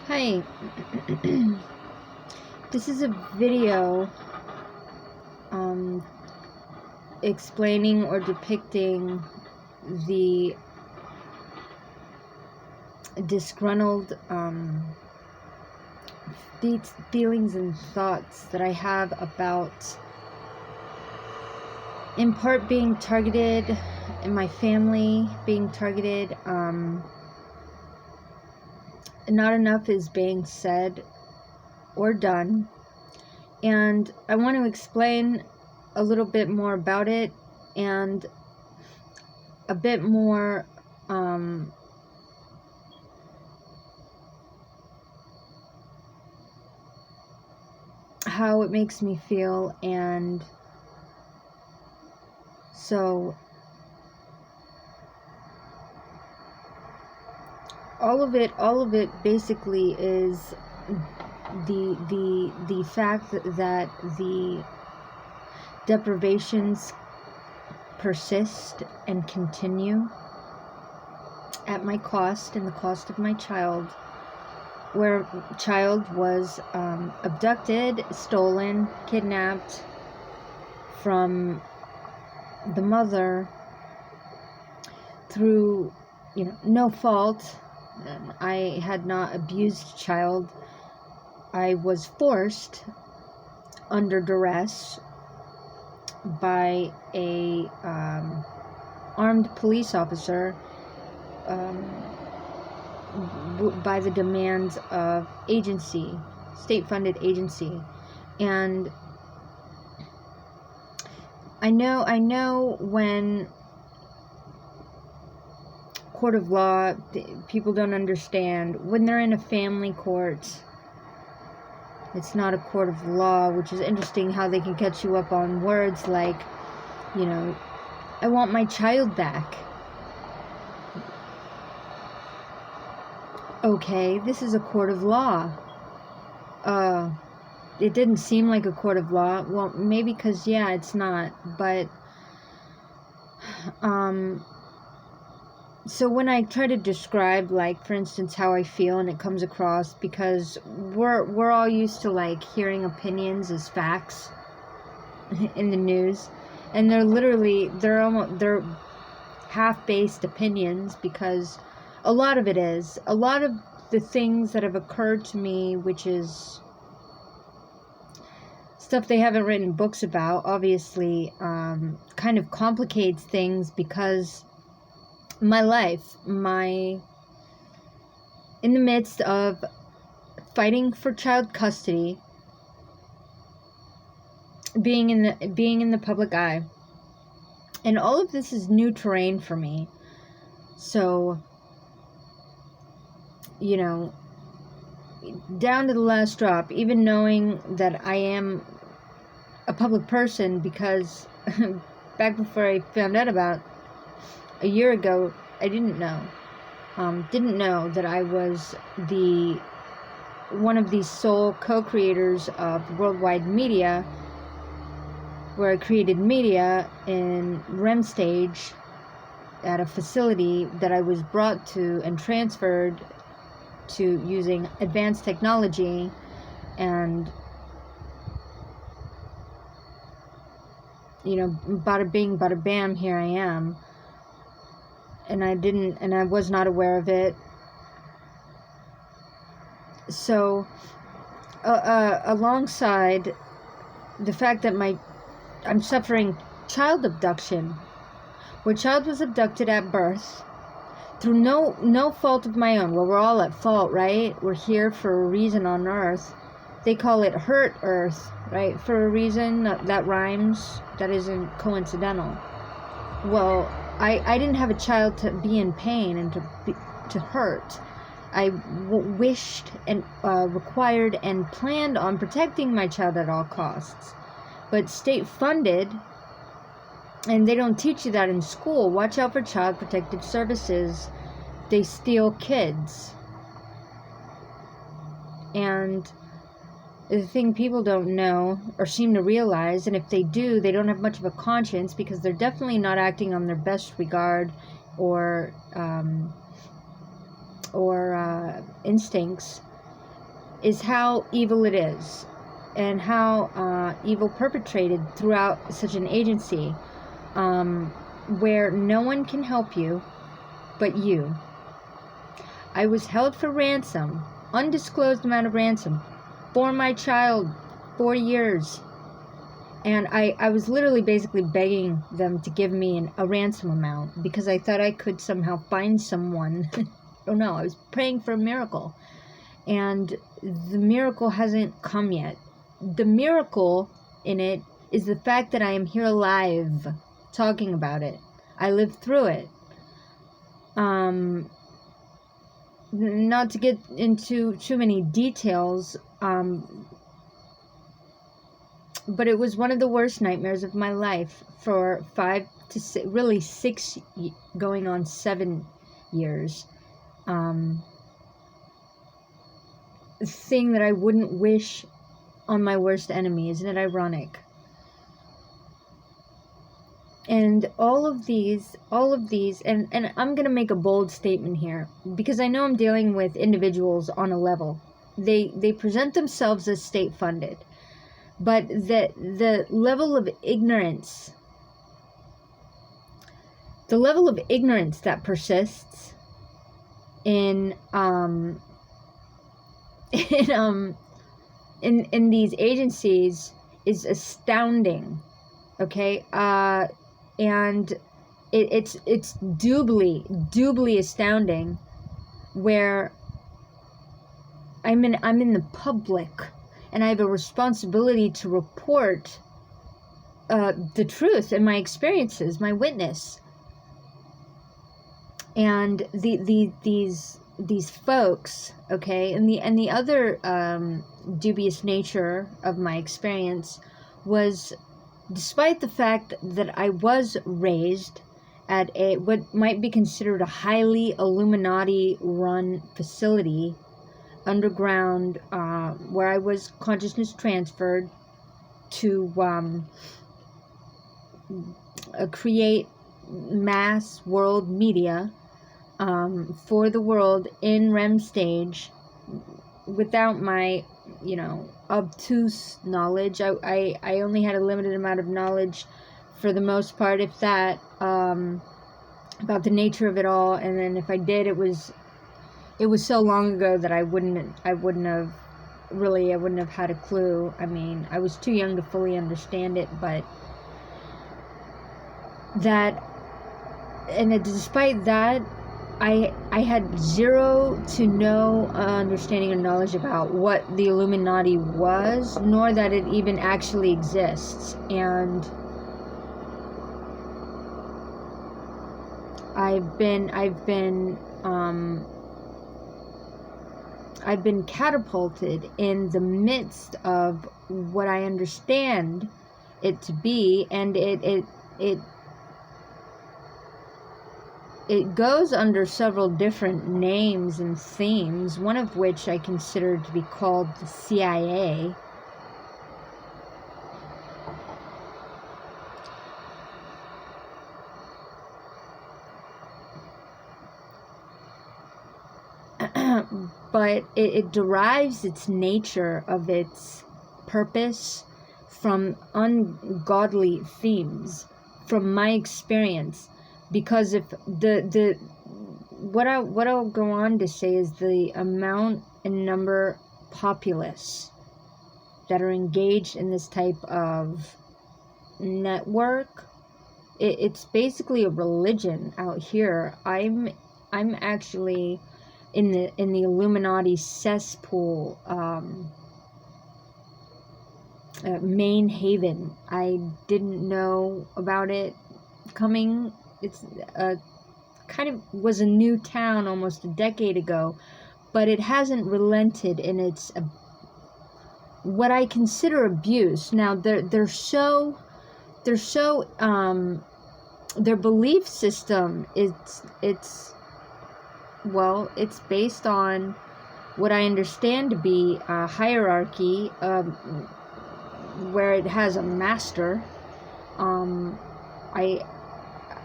Hi, this is a video um, explaining or depicting the disgruntled feelings and thoughts that I have about, in part, being targeted and my family being targeted. Not enough is being said or done. And I want to explain a little bit more about it and a bit more how it makes me feel. And so all of it basically is the fact that the deprivations persist and continue at my cost and the cost of my child, where child was abducted, stolen, kidnapped from the mother through, no fault. I had not abused child. I was forced under duress by a armed police officer, by the demands of agency, state-funded agency. And I know when court of law, people don't understand. When they're in a family court, it's not a court of law, which is interesting how they can catch you up on words like, I want my child back. Okay, this is a court of law. It didn't seem like a court of law. Well, maybe because, it's not. But, so when I try to describe, like, for instance, how I feel, and it comes across, because we're all used to, like, hearing opinions as facts in the news, and they're half-based opinions, because a lot of the things that have occurred to me, which is stuff they haven't written books about, obviously, kind of complicates things, because my life, in the midst of fighting for child custody, being in the public eye, and all of this is new terrain for me. So, down to the last drop, even knowing that I am a public person, because back before I found out about a year ago, I didn't know that I was one of the sole co-creators of Worldwide Media, where I created media in REM stage at a facility that I was brought to and transferred to using advanced technology. And bada bing, bada bam, here I am. And I was not aware of it. So, alongside the fact that I'm suffering child abduction, where child was abducted at birth through no fault of my own. Well, we're all at fault, right? We're here for a reason on Earth. They call it hurt Earth, right? For a reason that rhymes, that isn't coincidental. Well, I didn't have a child to be in pain and to hurt. I wished and required and planned on protecting my child at all costs. But state-funded, and they don't teach you that in school. Watch out for Child Protective Services. They steal kids. And the thing people don't know or seem to realize, and if they do, they don't have much of a conscience, because they're definitely not acting on their best regard or instincts, is how evil it is, and how evil perpetrated throughout such an agency, where no one can help you but you. I was held for ransom, undisclosed amount of ransom, for my child, 4 years. And I was literally basically begging them to give me a ransom amount, because I thought I could somehow find someone. Oh no, I was praying for a miracle. And the miracle hasn't come yet. The miracle in it is the fact that I am here alive, talking about it. I lived through it. Not to get into too many details, but it was one of the worst nightmares of my life for 5 to 6, really 6, going on 7 years. Thing that I wouldn't wish on my worst enemy. Isn't it ironic? And all of these, and I'm going to make a bold statement here, because I know I'm dealing with individuals on a level. They present themselves as state funded, but the level of ignorance, that persists in these agencies is astounding. Okay, and it's doubly astounding, where I'm in the public, and I have a responsibility to report the truth and my experiences, my witness. And these folks, okay, and the other dubious nature of my experience was, despite the fact that I was raised at what might be considered a highly Illuminati-run facility, underground, where I was consciousness transferred to create mass world media for the world in REM stage, without my, obtuse knowledge. I only had a limited amount of knowledge, for the most part, if that, about the nature of it all. And then if I did, it was so long ago that I wouldn't have had a clue. I mean, I was too young to fully understand it, but despite that, I had zero to no understanding or knowledge about what the Illuminati was, nor that it even actually exists. And I've been catapulted in the midst of what I understand it to be, and it goes under several different names and themes, one of which I consider to be called the CIA. But it derives its nature of its purpose from ungodly themes, from my experience. Because if what I'll go on to say is the amount and number populace that are engaged in this type of network, it's basically a religion out here. I'm actually in the Illuminati cesspool, main haven. I didn't know about it coming. It's kind of was a new town almost a decade ago, but it hasn't relented in its what I consider abuse. Now their belief system, it's based on what I understand to be a hierarchy, where it has a master.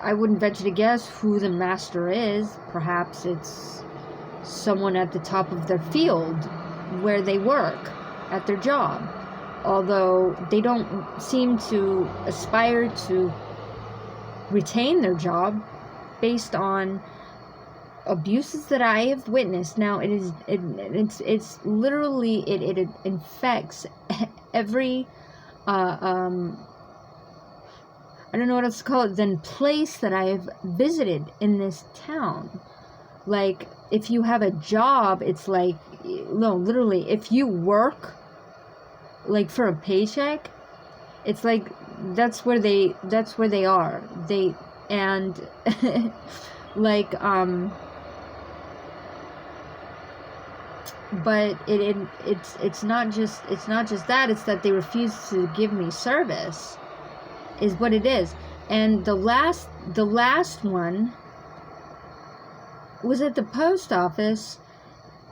I wouldn't venture to guess who the master is. Perhaps it's someone at the top of their field, where they work at their job, although they don't seem to aspire to retain their job based on abuses that I have witnessed. Now it's literally it infects every I don't know what else to call it, then place that I have visited in this town. Like, if you have a job, it's like, no, literally, if you work, like, for a paycheck, it's like, that's where they are. And, like, but it's not just that, it's that they refuse to give me service, is what it is. And the last one was at the post office.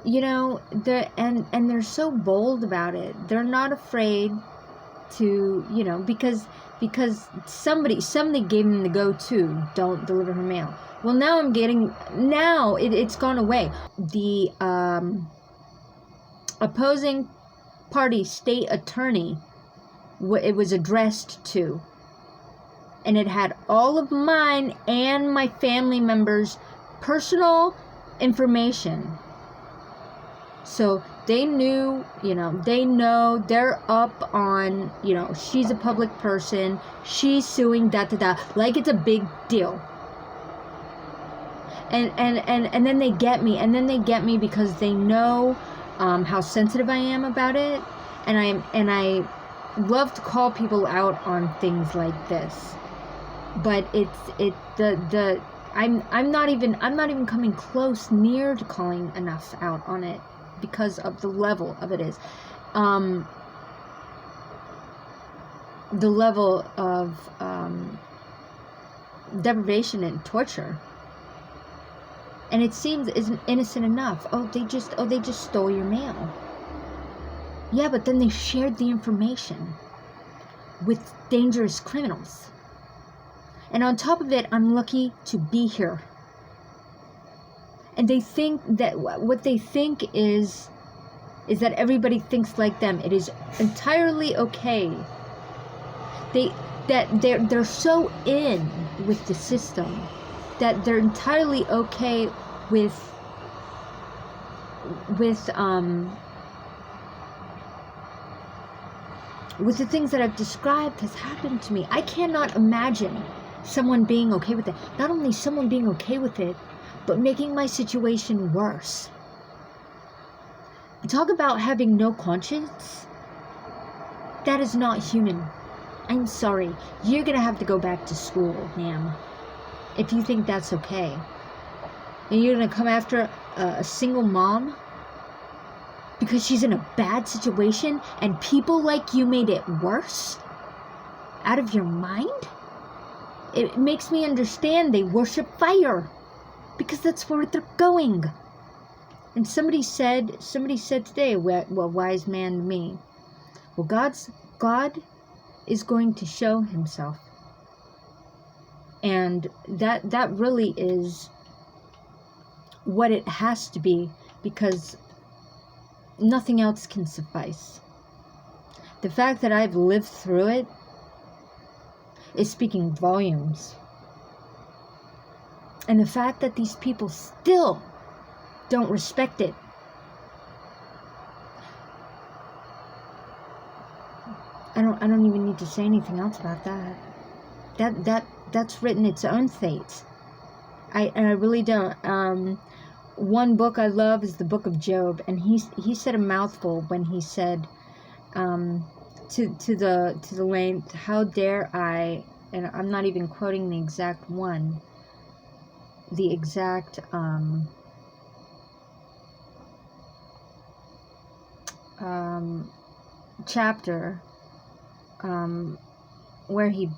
You know, they're so bold about it. They're not afraid to, you know, because somebody gave them the go-to, don't deliver her mail. Well, now it's gone away. The opposing party state attorney, it was addressed to, and it had all of mine and my family members' personal information. So they knew, you know, they're up on, you know, she's a public person, she's suing, like it's a big deal. And then they get me, because they know how sensitive I am about it, and I love to call people out on things like this. But I'm not even coming close near to calling enough out on it, because of the level of it is. The level of deprivation and torture. And it seems isn't innocent enough. They just stole your mail. Yeah, but then they shared the information with dangerous criminals. And on top of it, I'm lucky to be here. And they think that what they think is that everybody thinks like them. It is entirely okay. They're so in with the system that they're entirely okay with the things that I've described has happened to me. I cannot imagine someone being okay with it. Not only someone being okay with it, but making my situation worse. Talk about having no conscience. That is not human. I'm sorry. You're gonna have to go back to school, ma'am, if you think that's okay. And you're gonna come after a single mom because she's in a bad situation and people like you made it worse? Out of your mind? It makes me understand they worship fire, because that's where they're going. And somebody said today, well, wise man to me, well, God is going to show himself. And that really is what it has to be, because nothing else can suffice. The fact that I've lived through it is speaking volumes. And the fact that these people still don't respect it. I don't even need to say anything else about that. That's written its own fate. I really don't. One book I love is the Book of Job, and he said a mouthful when he said to the lane, how dare I, and I'm not even quoting the exact one, the exact chapter, where he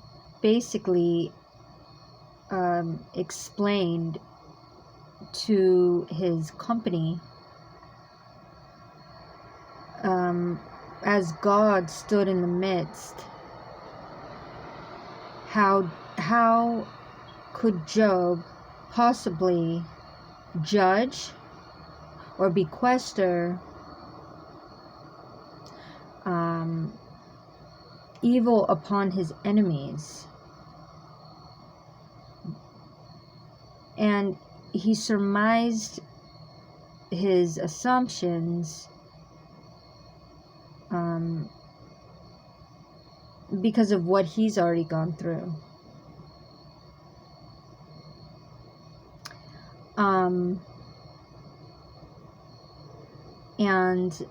basically explained to his company, as God stood in the midst, how could Job possibly judge or be quester evil upon his enemies. And he surmised his assumptions because of what he's already gone through. And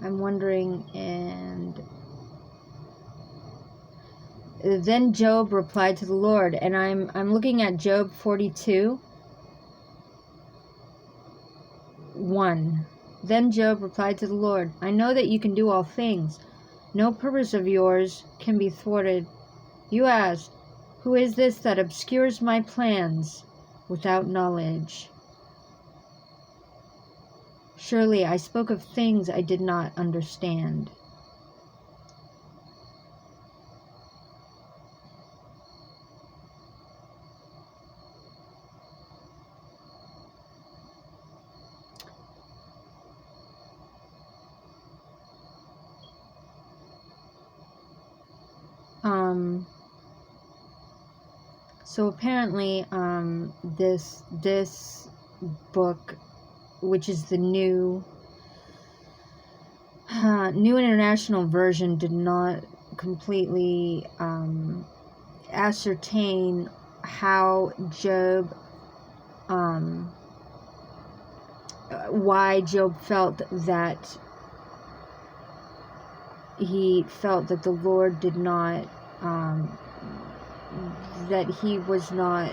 I'm wondering, and then Job replied to the Lord, and I'm looking at Job 42:1. Then Job replied to the Lord, I know that you can do all things. No purpose of yours can be thwarted. You asked, who is this that obscures my plans without knowledge? Surely I spoke of things I did not understand. So apparently, this book, which is the new international version, did not completely ascertain how Job, why Job felt that he felt that the Lord did not, that he was not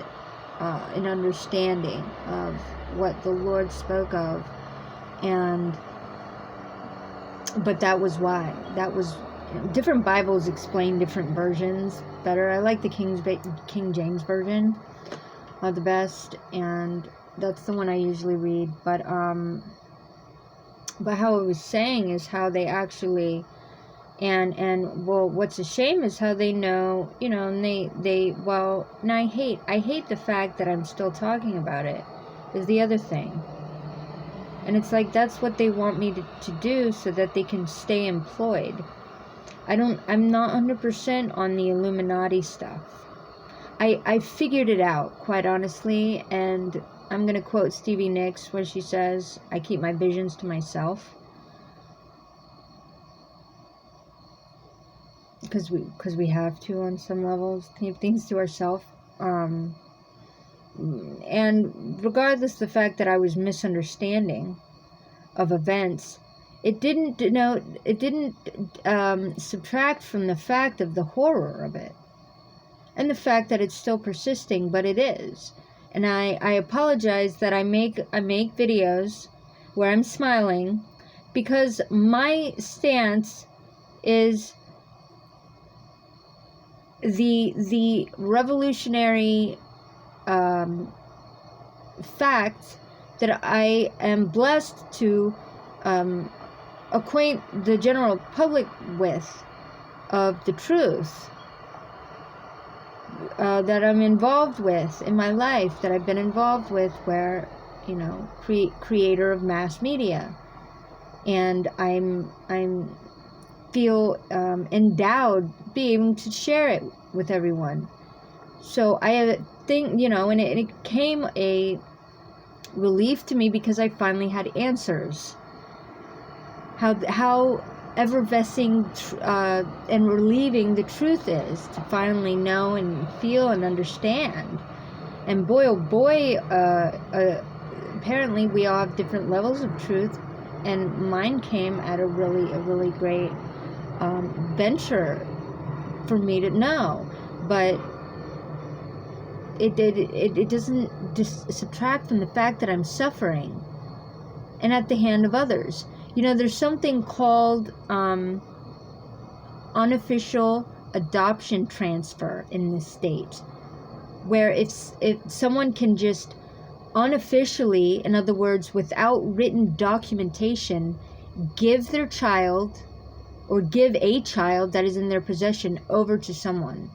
an understanding of what the Lord spoke of, but that was why. That was, different Bibles explain different versions better. I like the King James version the best, and that's the one I usually read. But how it was saying is how they actually, and well, what's a shame is how they know, and and I hate the fact that I'm still talking about it, is the other thing. And it's like, that's what they want me to do so that they can stay employed. I'm not 100% on the Illuminati stuff. I figured it out, quite honestly, and I'm going to quote Stevie Nicks when she says, I keep my visions to myself. Because we have to, on some levels, keep things to ourselves. And regardless of the fact that I was misunderstanding of events, it didn't subtract from the fact of the horror of it, and the fact that it's still persisting, but it is. And I apologize that I make videos where I'm smiling, because my stance is the revolutionary fact that I am blessed to acquaint the general public with, of the truth that I'm involved with in my life, that I've been involved with, where, creator of mass media, and I'm feel endowed being able to share it with everyone. So I think, and it came a relief to me, because I finally had answers. How effervescing and relieving the truth is, to finally know and feel and understand. And boy, oh boy, apparently we all have different levels of truth, and mine came at a really great venture for me to know. But it doesn't subtract from the fact that I'm suffering, and at the hand of others. There's something called unofficial adoption transfer in this state, where if someone can just unofficially, in other words, without written documentation, give their child, or give a child that is in their possession, over to someone,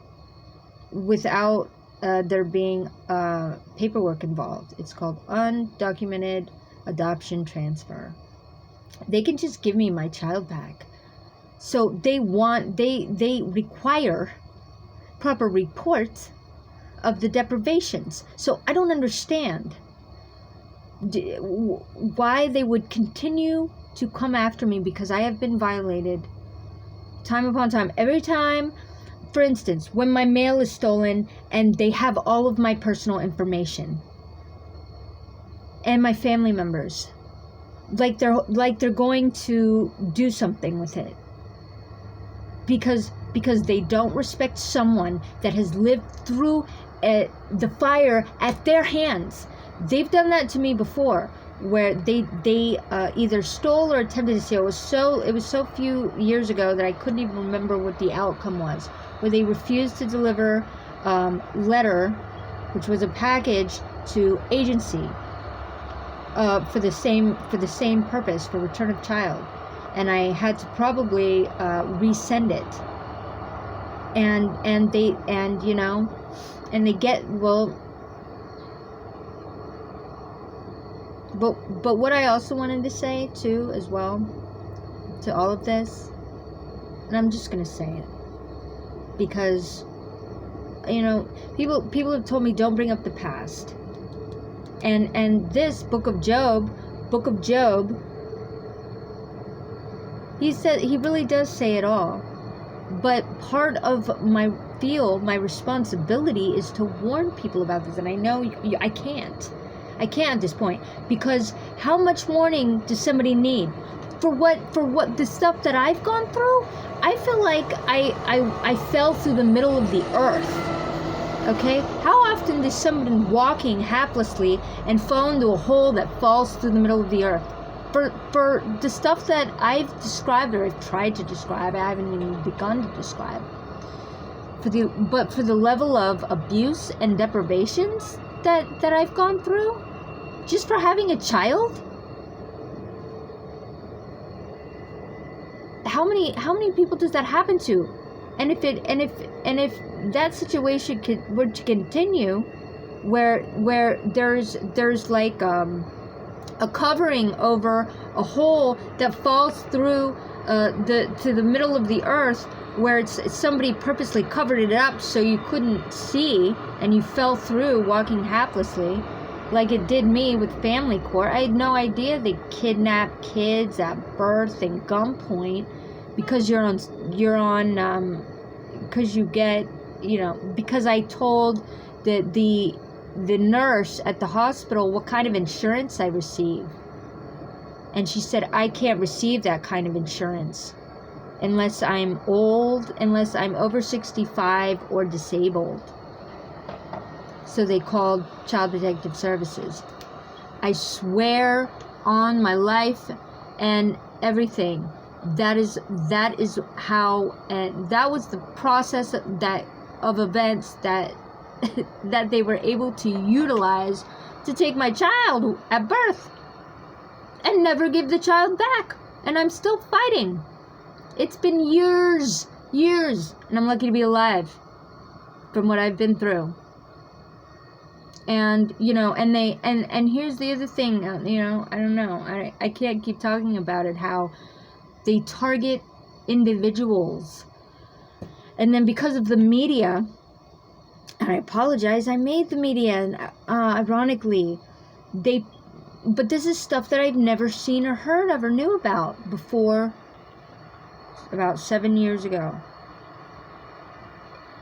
without there being paperwork involved. It's called undocumented adoption transfer. They can just give me my child back. So they require proper reports of the deprivations. So I don't understand why they would continue to come after me, because I have been violated time upon time. Every time, for instance, when my mail is stolen and they have all of my personal information and my family members, like they're going to do something with it, because they don't respect someone that has lived through the fire at their hands. They've done that to me before, where they either stole or attempted to steal. It was so few years ago that I couldn't even remember what the outcome was. Where they refused to deliver letter, which was a package to agency for the same purpose, for return of child, and I had to probably resend it. And they get, well. But what I also wanted to say too, as well, to all of this, and I'm just gonna say it, because people have told me don't bring up the past, and this book of Job, he really does say it all. But part of my responsibility is to warn people about this, and I know I can't at this point, because how much warning does somebody need for what the stuff that I've gone through? I feel like I fell through the middle of the earth. Okay, how often does somebody walking haplessly and fall into a hole that falls through the middle of the earth? For the stuff that I've described, or I've tried to describe, I haven't even begun to describe. But for the level of abuse and deprivations that I've gone through, just for having a child. How many people does that happen to? And if that situation were to continue, where there's like a covering over a hole that falls through to the middle of the earth, where it's somebody purposely covered it up so you couldn't see, and you fell through walking haplessly, like it did me with family court. I had no idea they kidnap kids at birth and gunpoint because because I told the nurse at the hospital what kind of insurance I receive, and she said I can't receive that kind of insurance unless I'm old, unless I'm over 65 or disabled. So they called Child Protective Services. I swear on my life and everything, that is how, and that was the process of events that that they were able to utilize to take my child at birth and never give the child back. And I'm still fighting. It's been years, and I'm lucky to be alive from what I've been through. And and here's the other thing, I don't know, I can't keep talking about it, how they target individuals, and then because of the media, and I apologize, I made the media, and ironically, but this is stuff that I've never seen or heard of or knew about before, about 7 years ago.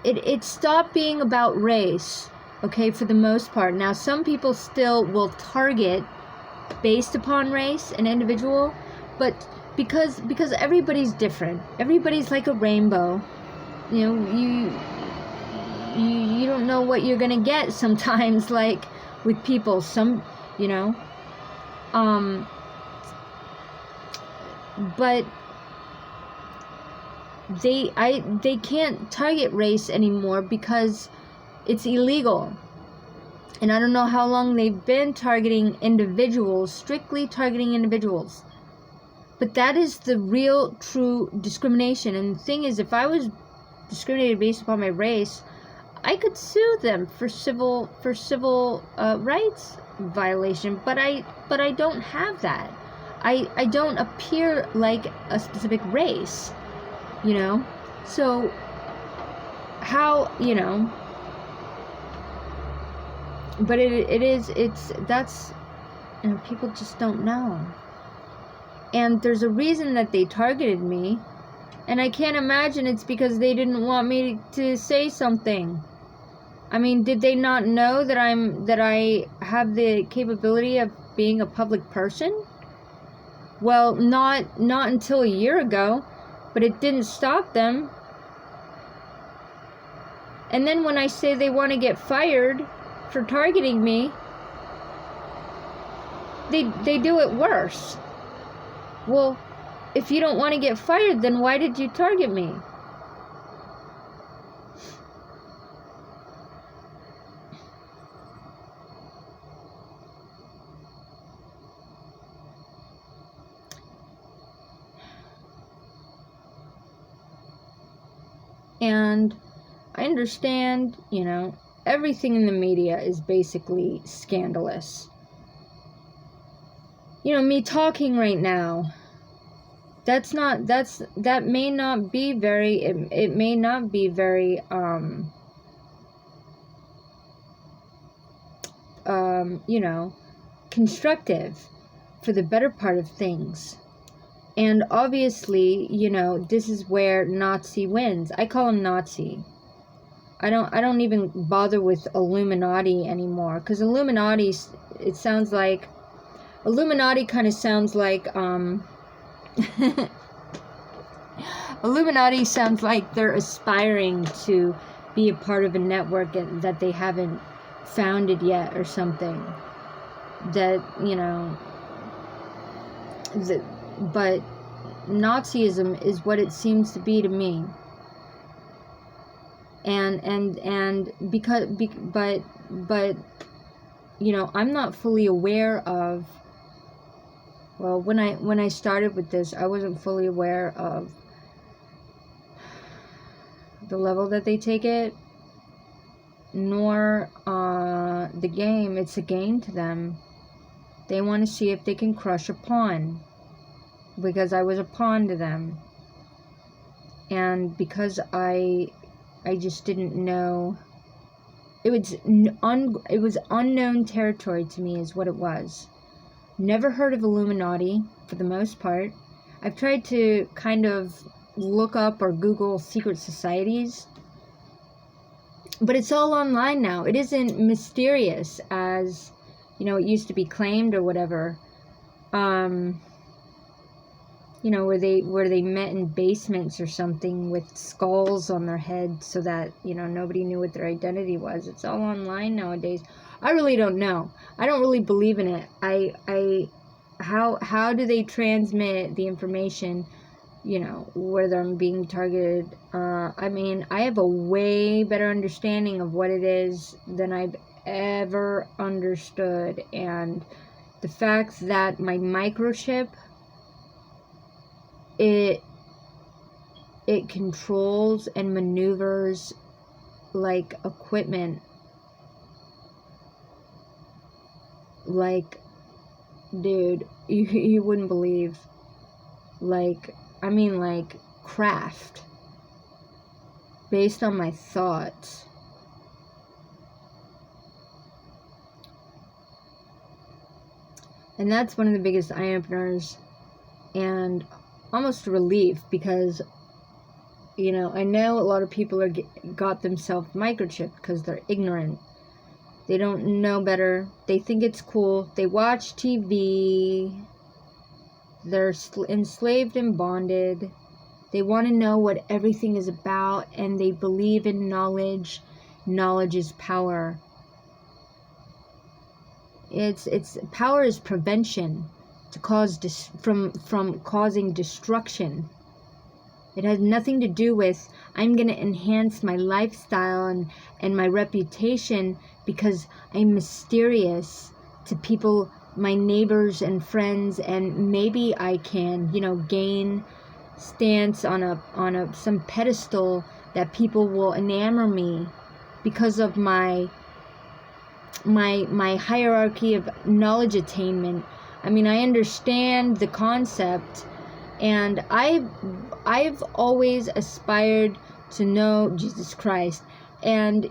It stopped being about race, okay, for the most part. Now, some people still will target based upon race, an individual, but because everybody's different. Everybody's like a rainbow. You don't know what you're gonna get sometimes, like with people. Some, but they can't target race anymore because it's illegal. And I don't know how long they've been targeting individuals, strictly targeting individuals. But that is the real, true discrimination. And the thing is, if I was discriminated based upon my race, I could sue them for civil rights violation, but I don't have that. I don't appear like a specific race, you know. So how, you know, but that's, you know, people just don't know. And there's a reason that they targeted me, and I can't imagine it's because they didn't want me to say something. I mean, did they not know that I have the capability of being a public person? Well, not until a year ago, but it didn't stop them. And then when I say they want to get fired for targeting me, they do it worse. Well, if you don't want to get fired, then why did you target me? And I understand, you know, everything in the media is basically scandalous. You know, me talking right now, that may not be very, it may not be very, you know, constructive for the better part of things. And obviously, you know, this is where Nazi wins. I call him Nazi. I don't even bother with Illuminati anymore, because Illuminati, it sounds like, Illuminati kind of sounds like, Illuminati sounds like they're aspiring to be a part of a network that they haven't founded yet or something. That, you know, but Nazism is what it seems to be to me. And because, but, you know, I'm not fully aware of, well, when I started with this, I wasn't fully aware of the level that they take it, nor the game. It's a game to them. They want to see if they can crush a pawn, because I was a pawn to them. And because I just didn't know, it was unknown territory to me is what it was. Never heard of Illuminati for the most part. I've tried to kind of look up or Google secret societies, but it's all online now. It isn't mysterious as, you know, it used to be claimed or whatever. You know, where they met in basements or something with skulls on their head so that, you know, nobody knew what their identity was. It's all online nowadays. I really don't know. I don't really believe in it. How do they transmit the information, you know, whether I'm being targeted? I mean, I have a way better understanding of what it is than I've ever understood. And the fact that my microchip, it controls and maneuvers like equipment, like, dude, you wouldn't believe, like, I mean, like, craft based on my thoughts. And that's one of the biggest eye-openers, and almost a relief, because, you know, I know a lot of people got themselves microchipped because they're ignorant. They don't know better. They think it's cool. They watch TV. They're enslaved and bonded. They want to know what everything is about, and they believe in knowledge. Knowledge is power. It's power is prevention to cause from causing destruction. It has nothing to do with, I'm going to enhance my lifestyle and my reputation because I'm mysterious to people, my neighbors and friends, and maybe I can, you know, gain stance on some pedestal that people will enamor me because of my hierarchy of knowledge attainment. I mean, I understand the concept, and I've always aspired to know Jesus Christ. And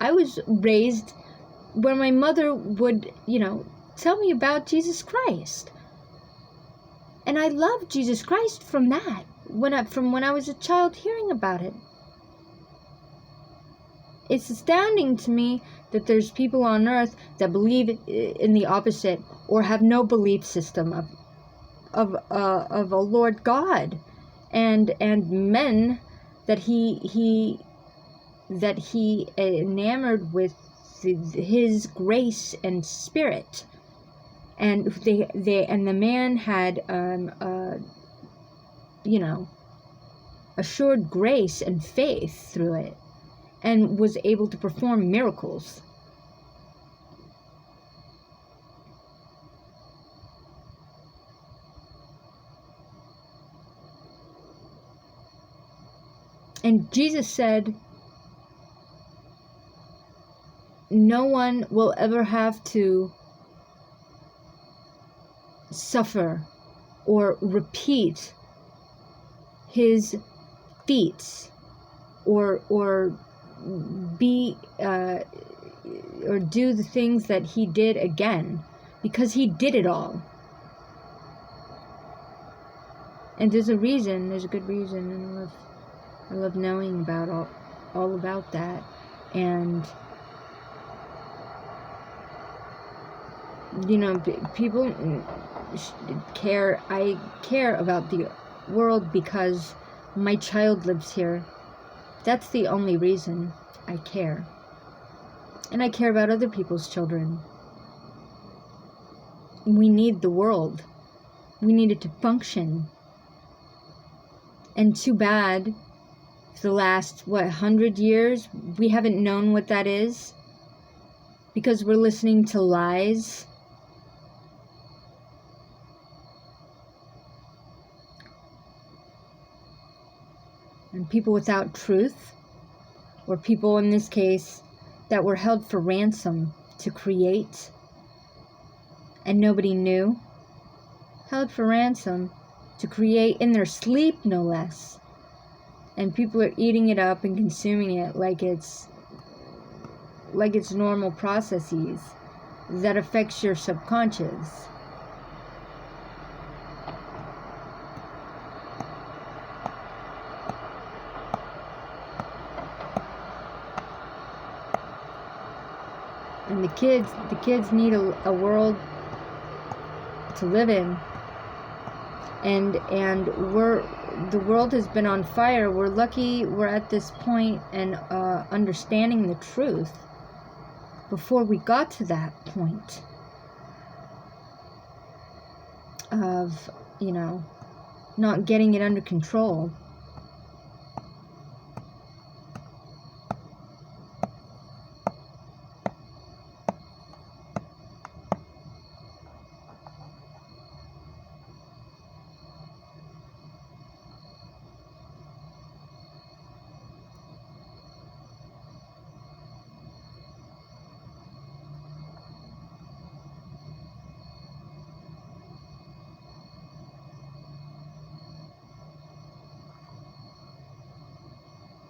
I was raised where my mother would tell me about Jesus Christ, and I loved Jesus Christ from that, from when I was a child, hearing about it. It's astounding to me that there's people on earth that believe in the opposite, or have no belief system of a Lord God, and men that he enamored with his grace and spirit, and the man had assured grace and faith through it, and was able to perform miracles. And Jesus said, no one will ever have to suffer or repeat his feats, or be or do the things that he did again, because he did it all. And there's a good reason, and I love knowing about all about that. And people care. I care about the world because my child lives here. That's the only reason I care. And I care about other people's children. We need the world. We need it to function. And too bad, for the last 100 years, we haven't known what that is, because we're listening to lies. And people without truth, or people in this case that were held for ransom to create, and nobody knew, held for ransom to create in their sleep, no less. And people are eating it up and consuming it like it's normal processes that affects your subconscious. And the kids need a world to live in. And the world has been on fire. We're lucky we're at this point and understanding the truth before we got to that point of not getting it under control.